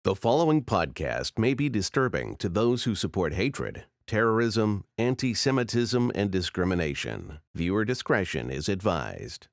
The following podcast may be disturbing to those who support hatred, terrorism, anti-Semitism, and discrimination. Viewer discretion is advised.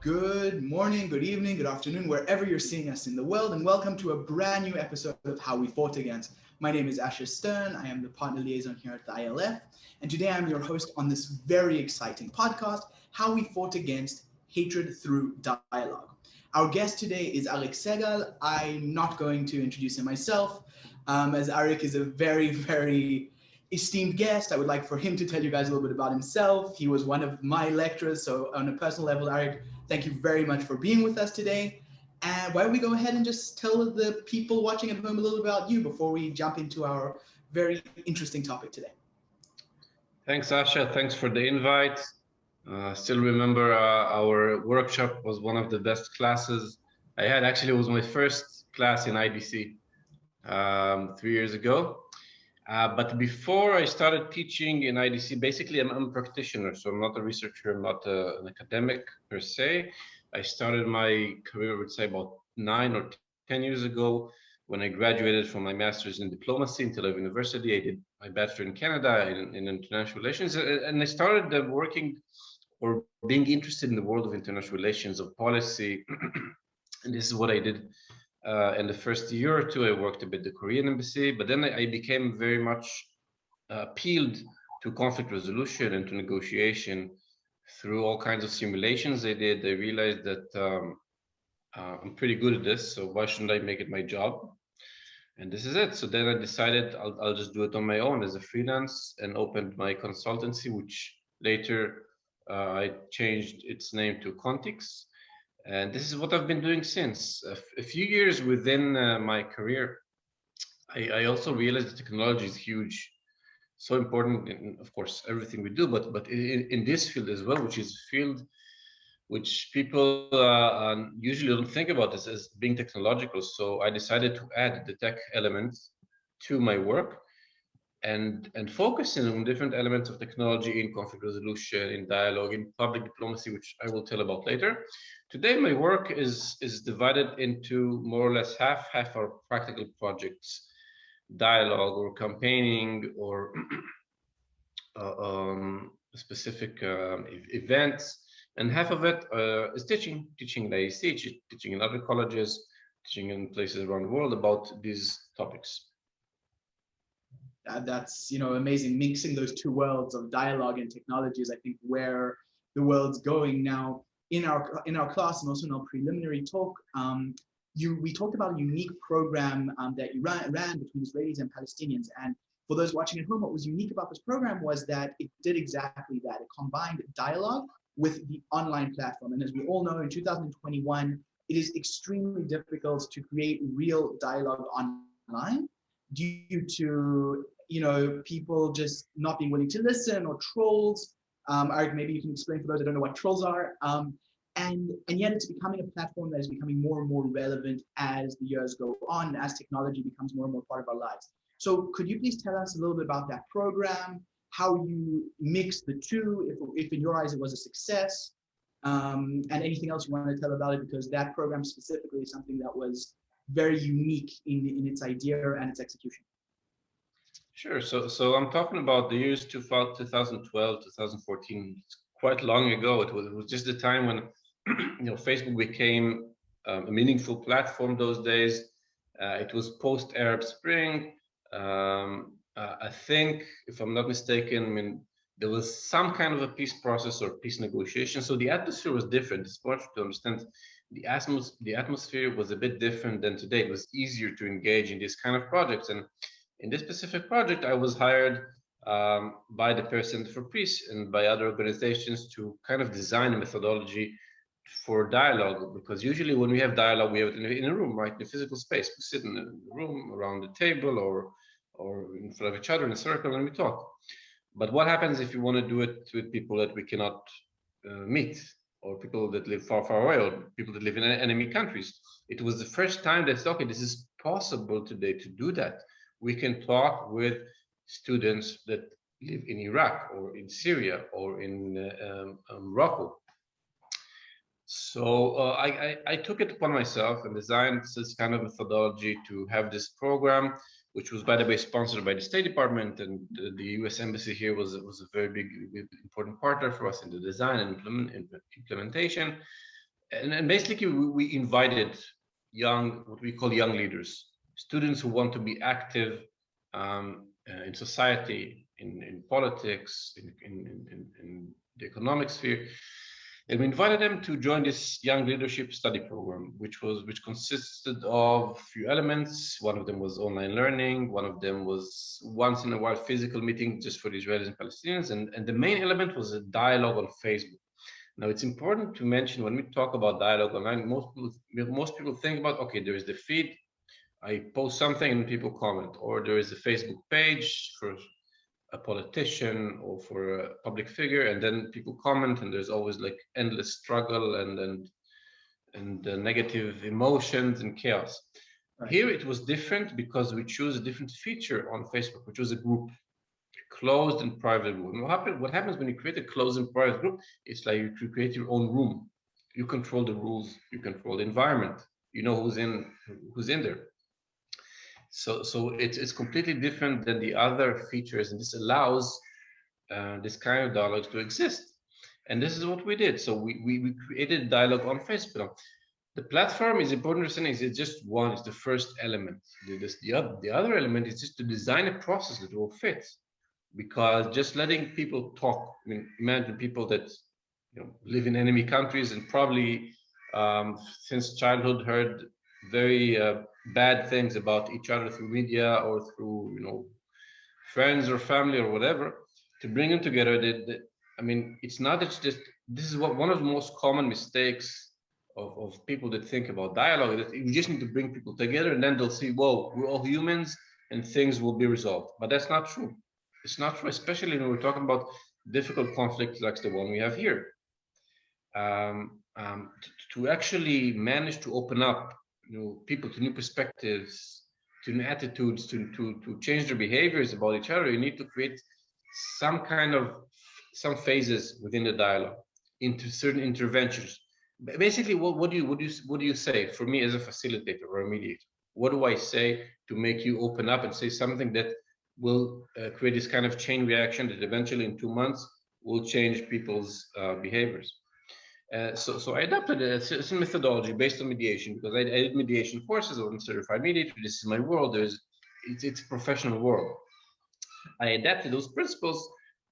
Good morning, good evening, good afternoon, wherever you're seeing us in the world, and welcome to a brand new episode of How We Fought Against. My name is Asher Stern. I am the partner liaison here at the ILF, and today I'm your host on this very exciting podcast, How We Fought Against Hatred Through Dialogue. Our guest today is Arik Segal. I'm not going to introduce him myself, as Arik is a very esteemed guest. I would like for him to tell you guys a little bit about himself. He was one of my lecturers, so on a personal level, Arik, thank you very much for being with us today. And why don't we go ahead and just tell the people watching at home a little about you before we jump into our very interesting topic today. Thanks, Asha. Thanks for the invite. Still remember our workshop was one of the best classes I had. Actually, it was my first class in IDC 3 years ago. But before I started teaching in IDC, basically I'm a practitioner, so I'm not a researcher, I'm not an academic per se. I started my career, I would say, about 9 or 10 years ago when I graduated from my master's in diplomacy in Tel Aviv University. I did my bachelor in Canada in international relations, and I started working or being interested in the world of international relations, of policy, and this is what I did. In the first year or two, I worked a bit at the Korean embassy, but then I became very much appealed to conflict resolution and to negotiation through all kinds of simulations I did. I realized that I'm pretty good at this, so why shouldn't I make it my job? And this is it. So then I decided I'll just do it on my own as a freelance and opened my consultancy, which later I changed its name to Contix. And this is what I've been doing since. A few years within my career, I also realized that technology is huge, so important in, of course, everything we do, but in this field as well, which is a field which people usually don't think about this as being technological. So I decided to add the tech elements to my work and focusing on different elements of technology in conflict resolution, in dialogue, in public diplomacy, which I will tell about later. Today, my work is divided into more or less half are practical projects, dialogue or campaigning or specific events, and half of it is teaching in IEC, teaching in other colleges, teaching in places around the world about these topics. That's amazing. Mixing those two worlds of dialogue and technology is, I think, where the world's going now. In our class and also in our preliminary talk, we talked about a unique program that you ran between Israelis and Palestinians. And for those watching at home, what was unique about this program was that it did exactly that. It combined dialogue with the online platform. And as we all know, in 2021, it is extremely difficult to create real dialogue online due to people just not being willing to listen, or trolls. Arik, maybe you can explain for those that don't know what trolls are. And yet it's becoming a platform that is becoming more and more relevant as the years go on, as technology becomes more and more part of our lives. So could you please tell us a little bit about that program, how you mix the two, if in your eyes it was a success, and anything else you want to tell about it, because that program specifically is something that was very unique in its idea and its execution. Sure. So I'm talking about the years 2012, 2014. It's quite long ago. It was just the time when Facebook became a meaningful platform. Those days, it was post Arab Spring. I think, if I'm not mistaken, I mean, there was some kind of a peace process or peace negotiation. So the atmosphere was different. It's important to understand the atmosphere was a bit different than today. It was easier to engage in these kind of projects. And in this specific project, I was hired by the Paris Center for Peace and by other organizations to kind of design a methodology for dialogue, because usually when we have dialogue, we have it in a room, right, in a physical space. We sit in a room around the table or in front of each other in a circle and we talk. But what happens if you want to do it with people that we cannot meet, or people that live far away, or people that live in enemy countries? It was the first time that, okay, this is possible today to do that. we can talk with students that live in Iraq or in Syria or in Morocco. So I took it upon myself and designed this kind of methodology to have this program, which was, by the way, sponsored by the State Department, and the U.S. Embassy here was a very big, important partner for us in the design and implementation. And basically, we invited what we call young leaders, students who want to be active in society, in politics, in the economic sphere. And we invited them to join this young leadership study program, which consisted of a few elements. One of them was online learning. One of them was once in a while physical meeting just for the Israelis and Palestinians. And the main element was a dialogue on Facebook. Now, it's important to mention when we talk about dialogue online, most people think about, okay, there is the feed, I post something and people comment, or there is a Facebook page for a politician or for a public figure, and then people comment, and there's always like endless struggle and negative emotions and chaos. Right. Here it was different because we chose a different feature on Facebook, which was a group, a closed and private group. And what happens when you create a closed and private group? It's like you create your own room. You control the rules, you control the environment, you know who's in there. So it's completely different than the other features, and this allows this kind of dialogue to exist. And this is what we did. So we created dialogue on Facebook. The platform is important to understand. It's just one. It's the first element. The other element is just to design a process that will fit, because just letting people talk. I mean, imagine people that live in enemy countries and probably since childhood heard very bad things about each other through media or through friends or family or whatever. To bring them together, I mean, it's not that just this is one of the most common mistakes of people that think about dialogue, that you just need to bring people together and then they'll see, whoa, we're all humans and things will be resolved. But that's not true. It's not true, especially when we're talking about difficult conflicts like the one we have here. To actually manage to open up people to new perspectives, to new attitudes, to change their behaviors about each other, you need to create some phases within the dialogue into certain interventions. Basically, what do you say for me as a facilitator or a mediator? What do I say to make you open up and say something that will create this kind of chain reaction that eventually in 2 months will change people's behaviors? So I adopted a methodology based on mediation, because I did mediation courses. I'm a certified mediator. This is my world. It's a professional world. I adapted those principles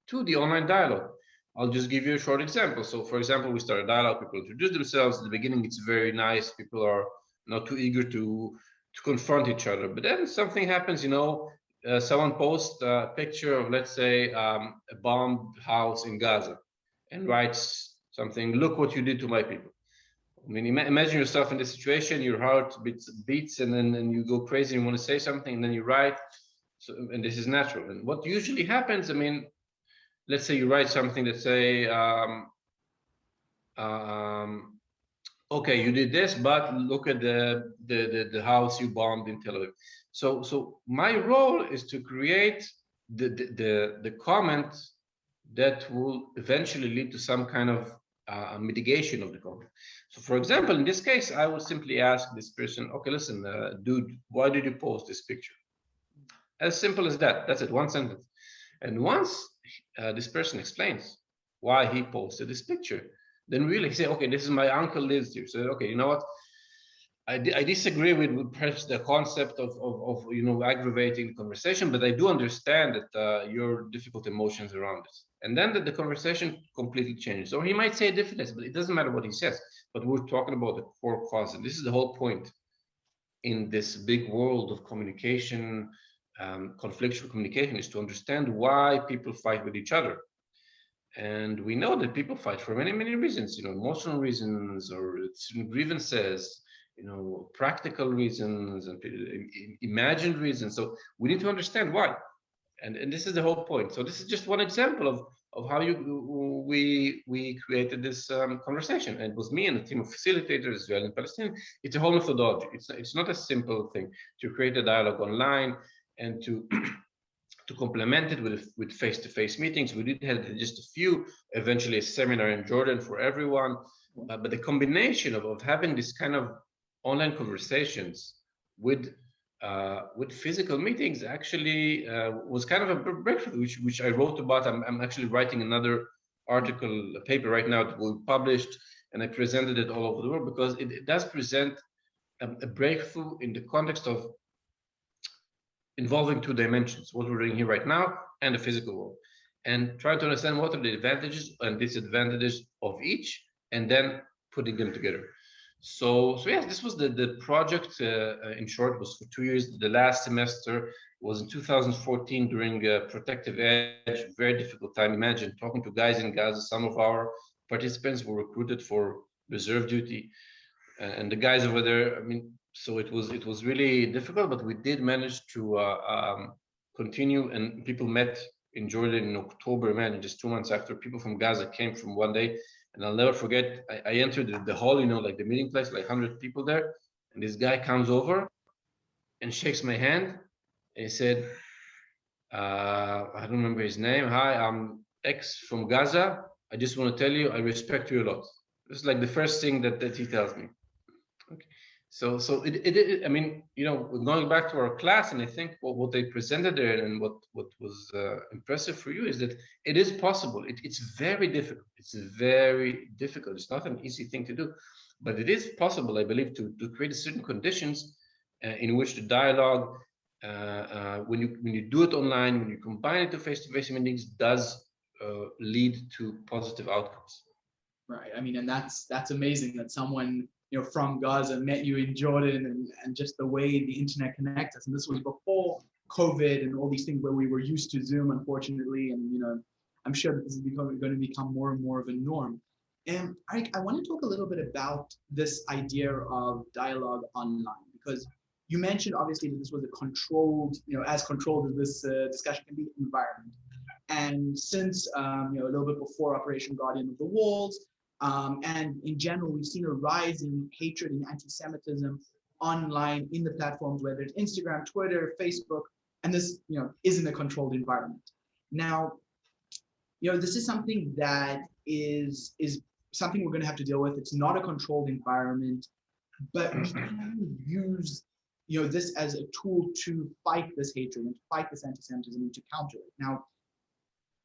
to the online dialogue. I'll just give you a short example. So, for example, we start a dialogue. People introduce themselves. At the beginning, it's very nice. People are not too eager to confront each other. But then something happens. Someone posts a picture of, let's say, a bombed house in Gaza, and writes something, look what you did to my people. I mean, imagine yourself in this situation, your heart beats and then you go crazy, you want to say something, and then you write. So, and this is natural. And what usually happens, I mean, let's say you write something that say, okay, you did this, but look at the house you bombed in Tel Aviv. So my role is to create the comment that will eventually lead to some kind of mitigation of the conflict. So, for example, in this case, I would simply ask this person, okay, listen, dude, why did you post this picture? As simple as that. That's it, one sentence. And once this person explains why he posted this picture, then really say, okay, this is my uncle lives here. So, okay, you know what? I disagree with perhaps the concept of aggravating the conversation, but I do understand that your difficult emotions around this. And then the conversation completely changes. Or he might say different, but it doesn't matter what he says. But we're talking about the core cause. And this is the whole point in this big world of communication, conflictual communication, is to understand why people fight with each other. And we know that people fight for many, many reasons, emotional reasons or grievances, practical reasons and imagined reasons. So we need to understand why. And this is the whole point. So this is just one example of how we created this conversation. And it was me and a team of facilitators, Israeli and Palestinian. It's a whole methodology. It's not a simple thing to create a dialogue online. and to to complement it with face-to-face meetings. We did have just a few, eventually a seminar in Jordan for everyone. But the combination of having this kind of online conversations with physical meetings actually was kind of a breakthrough, which I wrote about. I'm actually writing another article, a paper right now that will be published, and I presented it all over the world because it does present a breakthrough in the context of involving two dimensions, what we're doing here right now and the physical world, and trying to understand what are the advantages and disadvantages of each, and then putting them together. So yes, this was the project. In short, was for 2 years. The last semester was in 2014 during Protective Edge, very difficult time. Imagine talking to guys in Gaza. Some of our participants were recruited for reserve duty, and the guys over there, I mean, so it was really difficult, but we did manage to continue, and people met in Jordan in October, man, just 2 months after. People from Gaza came from one day, and I'll never forget, I entered the hall, you know, like the meeting place, like 100 people there, and this guy comes over and shakes my hand, and he said, I don't remember his name. Hi, I'm X from Gaza. I just want to tell you, I respect you a lot. It's like the first thing that he tells me. Okay. So it I mean, you know, going back to our class, and I think what they presented there and what was impressive for you is that it is possible. It's very difficult. It's very difficult. It's not an easy thing to do, but it is possible, I believe, to create certain conditions in which the dialogue, when you do it online, when you combine it to face-to-face meetings, does lead to positive outcomes. Right. I mean, and that's amazing that someone, you know, from Gaza met you in Jordan, and just the way the internet connects us. And this was before COVID and all these things where we were used to Zoom, unfortunately. And, you know, I'm sure that this is going to become more and more of a norm. And I want to talk a little bit about this idea of dialogue online, because you mentioned obviously that this was a controlled, you know, as controlled as this discussion can be, environment. And since, you know, a little bit before Operation Guardian of the Walls, and in general, we've seen a rise in hatred and anti-Semitism online in the platforms, whether it's Instagram, Twitter, Facebook, and this, you know, isn't a controlled environment. Now, you know, this is something that is something we're going to have to deal with. It's not a controlled environment, but we can use, you know, this as a tool to fight this hatred and to fight this anti-Semitism and to counter it. Now,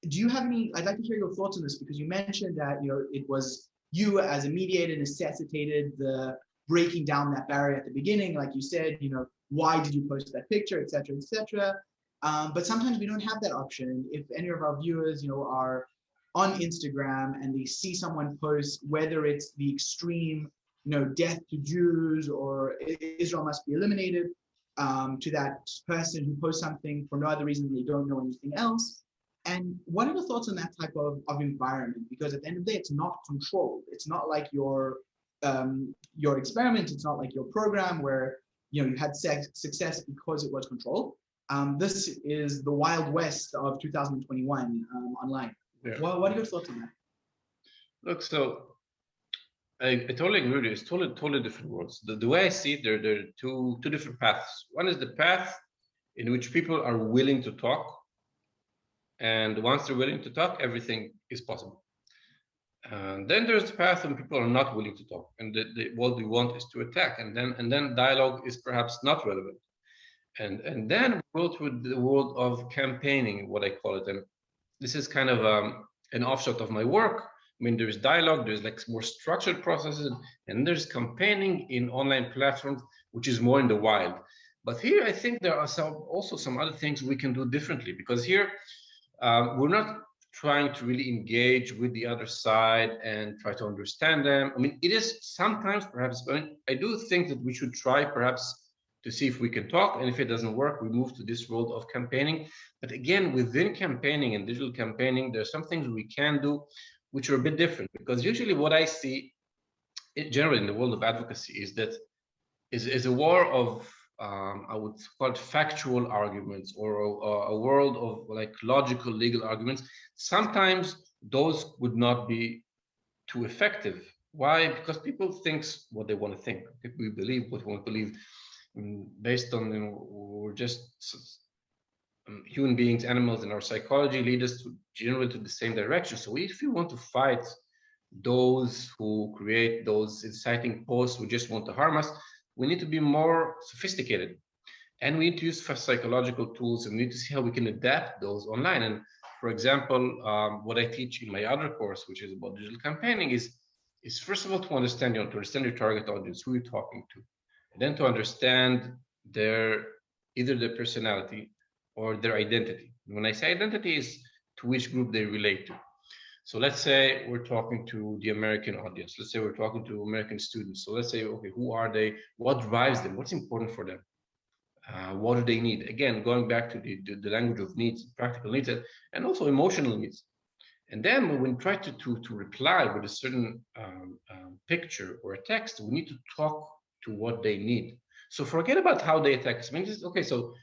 do you have any, I'd like to hear your thoughts on this, because you mentioned that, you know, it was you as a mediator necessitated the breaking down that barrier at the beginning. Like you said, you know, why did you post that picture, et cetera, et cetera. But sometimes we don't have that option. If any of our viewers, you know, are on Instagram and they see someone post, whether it's the extreme, you know, death to Jews or Israel must be eliminated, to that person who posts something for no other reason than they don't know anything else. And what are the thoughts on that type of environment? Because at the end of the day, it's not controlled. It's not like your experiment. It's not like your program where, you know, you had success because it was controlled. This is the Wild West of 2021 online. Yeah. What are your thoughts on that? Look, so I totally agree with you. It's totally different worlds. The way I see it, there are two different paths. One is the path in which people are willing to talk. And once they're willing to talk, everything is possible. Then there's the path when people are not willing to talk, and what we want is to attack, and then dialogue is perhaps not relevant. And then we go through the world of campaigning, what I call it, and this is kind of an offshoot of my work. I mean, there's dialogue, there's like more structured processes, and there's campaigning in online platforms, which is more in the wild. But here, I think there are also some other things we can do differently, because here, we're not trying to really engage with the other side and try to understand them. I mean, it is sometimes perhaps, but I do think that we should try perhaps to see if we can talk, and if it doesn't work, we move to this world of campaigning. But again, within campaigning and digital campaigning, there's some things we can do which are a bit different, because usually what I see generally in the world of advocacy is that is a war of I would call it factual arguments, or a world of like logical legal arguments. Sometimes those would not be too effective. Why? Because people think what they want to think. We believe what we want to believe, based on, you know, we're just human beings, animals, and our psychology lead us to generally to the same direction. So if you want to fight those who create those inciting posts who just want to harm us, we need to be more sophisticated, and we need to use psychological tools, and we need to see how we can adapt those online. And for example, what I teach in my other course, which is about digital campaigning, is first of all to understand your target audience, who you're talking to, and then to understand their either their personality or their identity. When I say identity, is to which group they relate to. So let's say we're talking to the American audience. Let's say we're talking to American students. So let's say, okay, who are they? What drives them? What's important for them? What do they need? Again, going back to the language of needs, practical needs, and also emotional needs. And then when we try to reply with a certain picture or a text, we need to talk to what they need. So forget about how they attack us. I mean, okay, so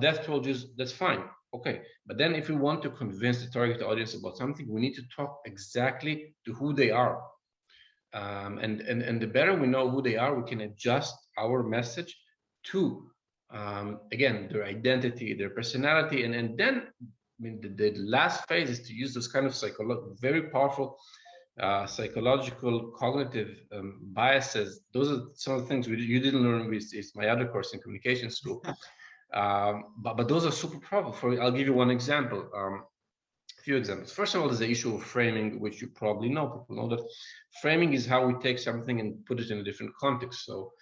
death toll, that's fine. Okay, but then if we want to convince the target audience about something, we need to talk exactly to who they are. And the better we know who they are, we can adjust our message to, again, their identity, their personality. And then, I mean, the last phase is to use those kind of very powerful psychological cognitive biases. Those are some of the things you didn't learn with my other course in communication school. But those are super powerful. I'll give you one example. A few examples. First of all, there's the issue of framing, which you probably know. People know that framing is how we take something and put it in a different context. So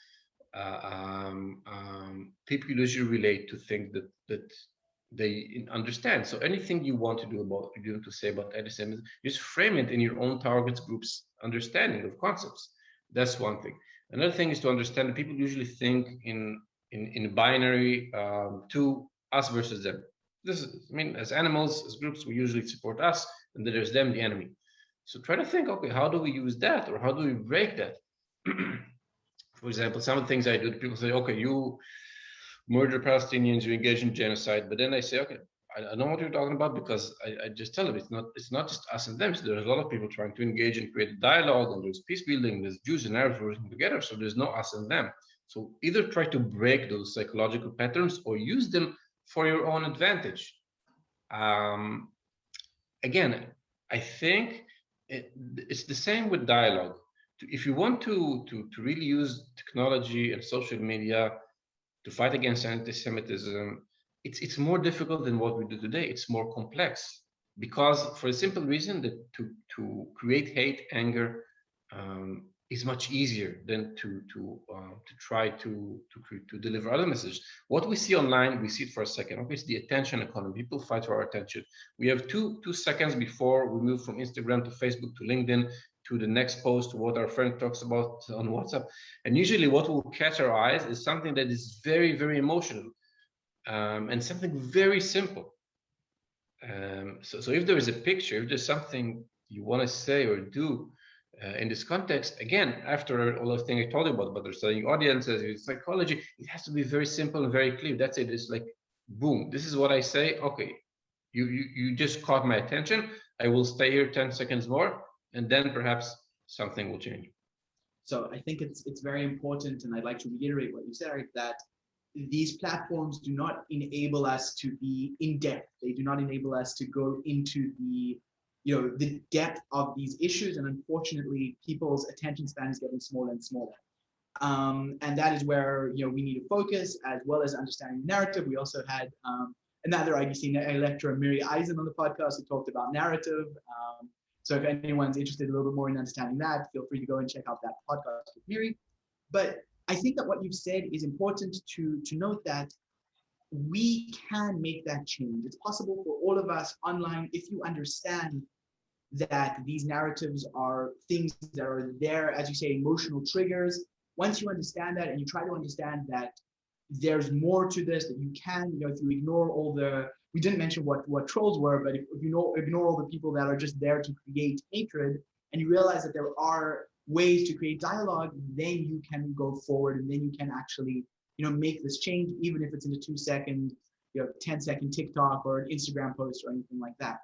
people usually relate to things that they understand. So anything you want to say about antisemitism, just frame it in your own target group's understanding of concepts. That's one thing. Another thing is to understand that people usually think in binary, to us versus them. This is, I mean, as animals, as groups, we usually support us, and then there's them, the enemy. So try to think, okay, how do we use that, or how do we break that? For example, some of the things I do, people say, okay, you murder Palestinians, you engage in genocide, but then I say, okay, I know what you're talking about, because I just tell them it's not just us and them. So there's a lot of people trying to engage and create a dialogue, and there's peace building, there's Jews and Arabs working together, so there's no us and them. So either try to break those psychological patterns or use them for your own advantage. Again, I think it's the same with dialogue. If you want to really use technology and social media to fight against anti-Semitism, it's more difficult than what we do today. It's more complex, because for a simple reason that to create hate, anger, is much easier than to try to deliver other messages. What we see online, we see it for a second. Okay, it's the attention economy. People fight for our attention. We have two seconds before we move from Instagram to Facebook to LinkedIn to the next post, to what our friend talks about on WhatsApp. And usually what will catch our eyes is something that is very, very emotional, and something very simple. So if there is a picture, if there's something you want to say or do, in this context, again, after all the things I told you about understanding audiences, psychology, it has to be very simple and very clear. That's it. It's like, boom, this is what I say. Okay, you just caught my attention. I will stay here 10 seconds more, and then perhaps something will change. So I think it's very important, and I'd like to reiterate what you said, Arik, that these platforms do not enable us to be in depth. They do not enable us to go into the depth of these issues, and unfortunately, people's attention span is getting smaller and smaller. And that is where we need to focus, as well as understanding the narrative. We also had another IBC lecturer, Miri Eisen, on the podcast, who talked about narrative. So if anyone's interested a little bit more in understanding that, feel free to go and check out that podcast with Miri. But I think that what you've said is important to note, that we can make that change. It's possible for all of us online, if you understand that these narratives are things that are there, as you say, emotional triggers. Once you understand that, and you try to understand that there's more to this, that you can, if you ignore all the, we didn't mention what trolls were, but if you ignore all the people that are just there to create hatred, and you realize that there are ways to create dialogue, then you can go forward, and then you can actually, make this change, even if it's in a 2-second, 10-second TikTok or an Instagram post or anything like that.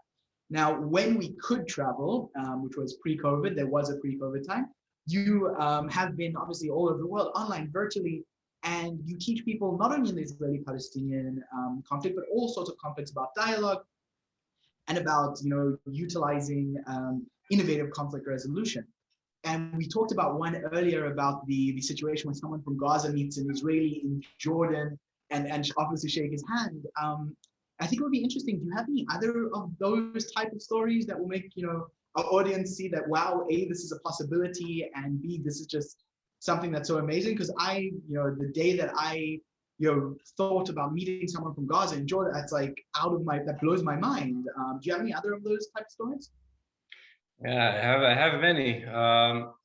Now, when we could travel, which was pre-COVID, there was a pre-COVID time, you have been obviously all over the world, online, virtually. And you teach people not only in the Israeli-Palestinian conflict, but all sorts of conflicts about dialogue and about, you know, utilizing innovative conflict resolution. And we talked about one earlier about the situation when someone from Gaza meets an Israeli in Jordan and offers to shake his hand. I think it would be interesting. Do you have any other of those type of stories that will make, you know, our audience see that, wow, A, this is a possibility, and B, this is just something that's so amazing? Because you know, the day that I, you know, thought about meeting someone from Gaza in Jordan, that's like that blows my mind. Do you have any other of those type of stories? Yeah, I have many. I'll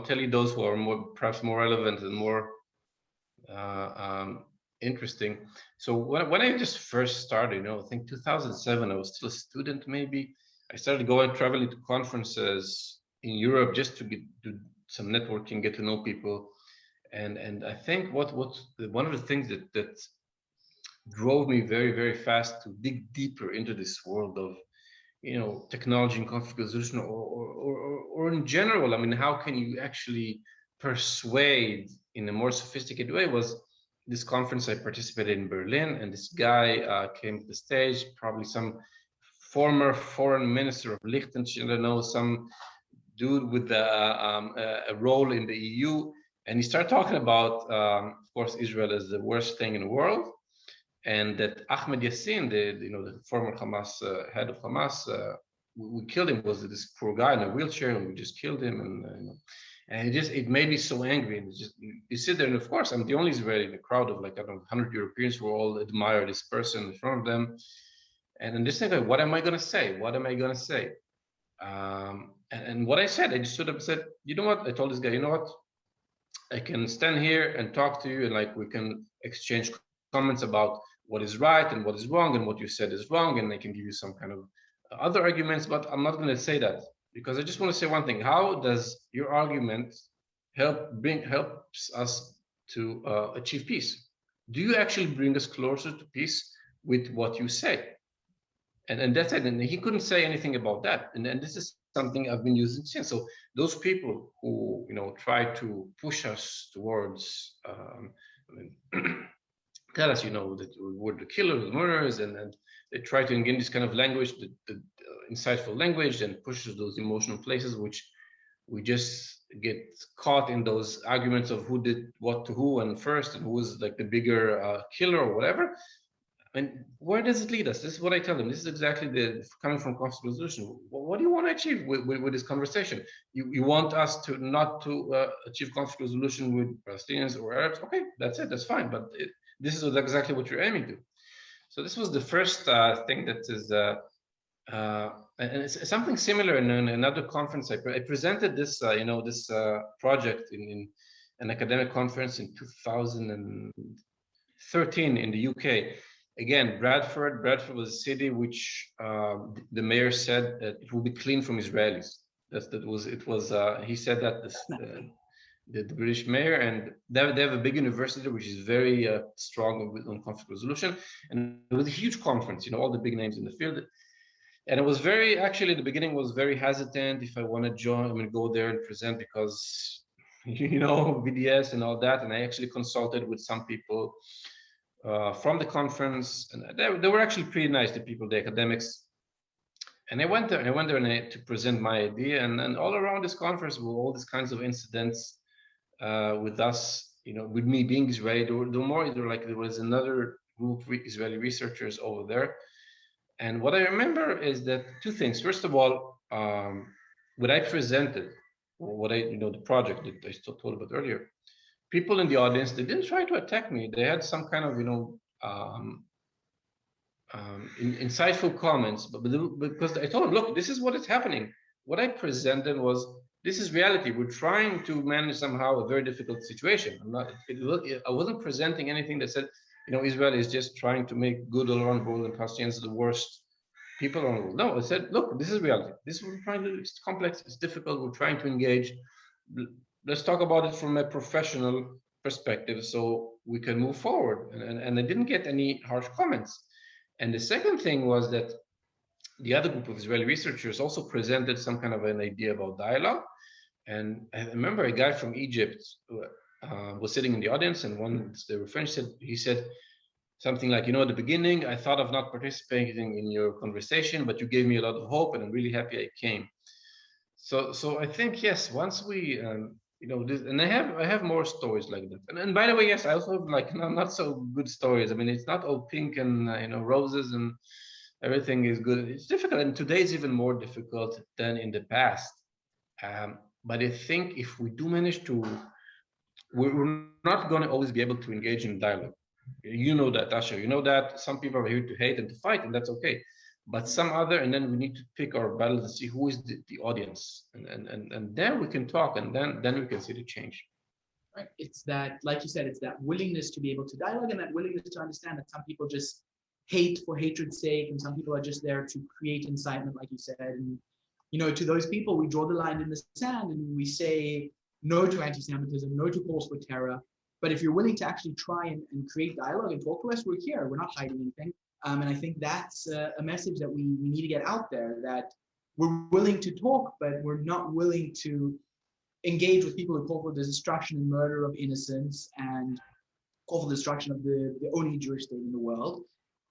tell you those who are perhaps more relevant and more interesting. So when I just first started, you know, I think 2007, I was still a student. Maybe I started traveling to conferences in Europe just to do some networking, get to know people, and I think one of the things that drove me very fast to dig deeper into this world of, you know, technology and conflict resolution, or in general, I mean, how can you actually persuade in a more sophisticated way, was this conference I participated in Berlin, and this guy came to the stage, probably some former foreign minister of Liechtenstein, I don't know, some dude with a role in the EU, and he started talking about, of course, Israel is the worst thing in the world, and that Ahmed Yassin, the former Hamas head of Hamas, we killed him. Was this poor guy in a wheelchair, and we just killed him, and it made me so angry. And just you sit there, and of course, I'm the only Israeli in a crowd of like, I don't know, 100 Europeans who all admire this person in front of them, and I'm just thinking, what am I going to say? What am I going to say? And what I said, I just stood up and said, you know what? I told this guy, you know what? I can stand here and talk to you, and like we can exchange comments about what is right and what is wrong, and what you said is wrong, and I can give you some kind of other arguments, but I'm not going to say that, because I just want to say one thing. How does your argument helps us to achieve peace? Do you actually bring us closer to peace with what you say? And that's it. And he couldn't say anything about that. And this is something I've been using since. So those people who, you know, try to push us towards tell us, you know, that we're the killers, the murderers, and they try to engage this kind of language, the insightful language, and pushes those emotional places, which we just get caught in those arguments of who did what to who and first, and who was like the bigger killer or whatever. And where does it lead us? This is what I tell them. This is exactly coming from conflict resolution. What do you want to achieve with this conversation? You want us to not to achieve conflict resolution with Palestinians or Arabs? Okay, that's it. That's fine. But this is exactly what you're aiming to. So this was the first thing that is, and it's something similar in another conference. I presented this, you know, this project in an academic conference in 2013 in the UK. Again, Bradford was a city which the mayor said that it will be clean from Israelis. He said that the British mayor, and they have a big university which is very strong on conflict resolution, and it was a huge conference, you know, all the big names in the field. And it was actually, the beginning was very hesitant if I want to join, I'm going to go there and present, because, you know, BDS and all that. And I actually consulted with some people from the conference, and they were actually pretty nice, the people, the academics. And I went there to present my idea, and all around this conference were all these kinds of incidents with us, you know, with me being Israeli. There was another group of Israeli researchers over there. And what I remember is that two things. First of all, what I presented, the project that I told about earlier, people in the audience, they didn't try to attack me. They had some kind of, you know, insightful comments, but because I told them, look, this is what is happening. What I presented was, this is reality. We're trying to manage somehow a very difficult situation. I wasn't presenting anything that said, you know, Israel is just trying to make good all around the world and Palestinians are the worst people around the world. No, I said, look, this is reality. This is what we're trying to do. It's complex, it's difficult. We're trying to engage. Let's talk about it from a professional perspective so we can move forward. And I didn't get any harsh comments. And the second thing was that the other group of Israeli researchers also presented some kind of an idea about dialogue. And I remember a guy from Egypt, was sitting in the audience, and once they were finished, he said something like, at the beginning, I thought of not participating in your conversation, but you gave me a lot of hope, and I'm really happy I came. So I think, yes, once we, this, and I have more stories like that. And by the way, yes, I also have like not so good stories. I mean, it's not all pink and roses and everything is good. It's difficult, and today is even more difficult than in the past. But I think if we do manage to, we're not going to always be able to engage in dialogue. You know that, Asha. You know that some people are here to hate and to fight, and that's okay. But some other, and then we need to pick our battles and see who is the audience, and then we can talk, and then we can see the change. Right. It's that, like you said, it's that willingness to be able to dialogue and that willingness to understand that some people just hate for hatred's sake, and some people are just there to create incitement, like you said. And to those people, we draw the line in the sand and we say no to anti-Semitism, no to calls for terror. But if you're willing to actually try and create dialogue and talk to us, we're here. We're not hiding anything. And I think that's a message that we need to get out there, that we're willing to talk, but we're not willing to engage with people who call for the destruction and murder of innocents and call for the destruction of the only Jewish state in the world.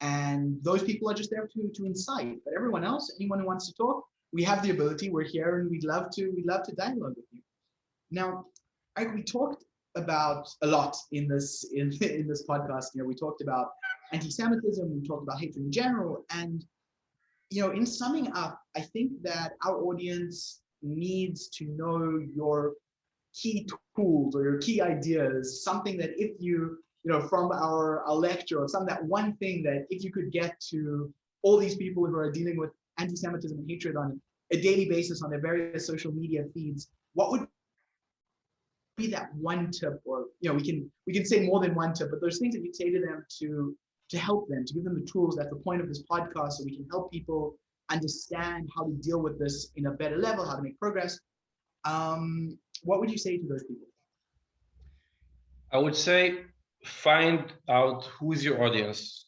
And those people are just there to incite. But everyone else, anyone who wants to talk, we have the ability. We're here, and we'd love to dialogue with you. Now, we talked about a lot in this podcast. We talked about anti-Semitism, we talked about hatred in general, and in summing up, I think that our audience needs to know your key tools or your key ideas, something that if you from our lecture, or that one thing that if you could get to all these people who are dealing with anti-Semitism and hatred on a daily basis on their various social media feeds, what would be that one tip? Or we can say more than one tip, but those things that you'd say to them to help them, to give them the tools. That's the point of this podcast, so we can help people understand how to deal with this in a better level, how to make progress. What would you say to those people? I would say find out who is your audience.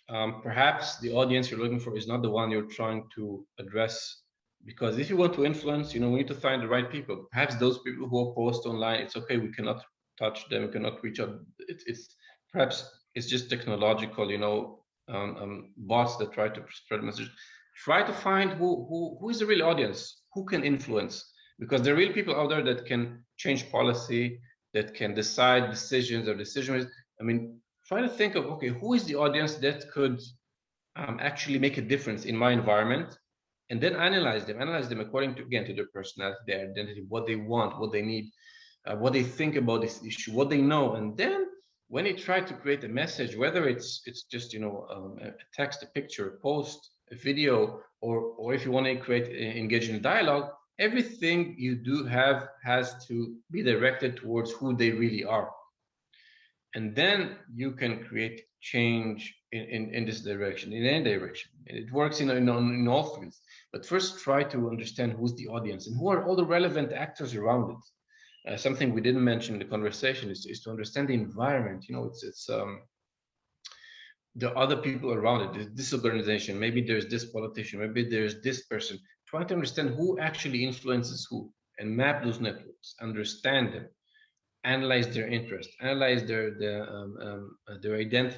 Perhaps the audience you're looking for is not the one you're trying to address, because if you want to influence, we need to find the right people. Perhaps those people who are post online, it's okay, we cannot touch them, we cannot reach out. Perhaps it's just technological, bots that try to spread message. Try to find who is the real audience, who can influence, because there are real people out there that can change policy, that can decide decisions or decisions. I mean, try to think of, okay, who is the audience that could actually make a difference in my environment, and then analyze them according to, again, to their personality, their identity, what they want, what they need, what they think about this issue, what they know. And then when you try to create a message, whether it's just a text, a picture, a post, a video, or if you want to engage in dialogue, everything you do has to be directed towards who they really are. And then you can create change in this direction, in any direction. And it works in all fields. But first, try to understand who's the audience and who are all the relevant actors around it. Something we didn't mention in the conversation is to understand the environment. It's the other people around it. This organization, maybe there's this politician, maybe there's this person. Try to understand who actually influences who, and map those networks, understand them, analyze their interest, analyze their identity,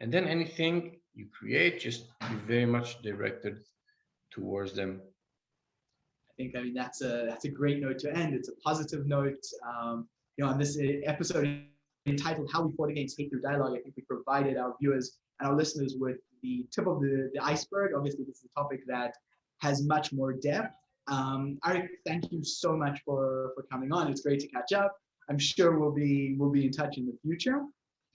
and then anything you create, just be very much directed towards them. I mean that's a great note to end. It's a positive note. On this episode entitled "How We Fought Against Hate Through Dialogue," I think we provided our viewers and our listeners with the tip of the iceberg. Obviously, this is a topic that has much more depth. Arik, thank you so much for coming on. It's great to catch up. I'm sure we'll be in touch in the future.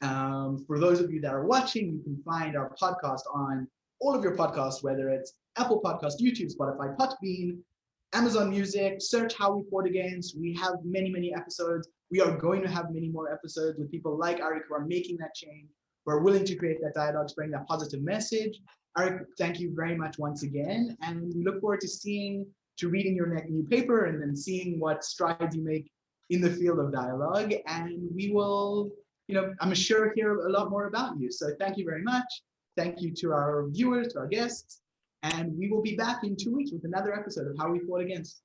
For those of you that are watching, you can find our podcast on all of your podcasts, whether it's Apple Podcast, YouTube, Spotify, Podbean, Amazon Music. Search "How We Fought Against." We have many episodes. We are going to have many more episodes with people like Arik who are making that change, who are willing to create that dialogue, spreading that positive message. Arik, thank you very much once again, and we look forward to reading your new paper and then seeing what strides you make in the field of dialogue. And we will, I'm sure, hear a lot more about you. So thank you very much. Thank you to our viewers, to our guests, and we will be back in 2 weeks with another episode of How We Fought Against.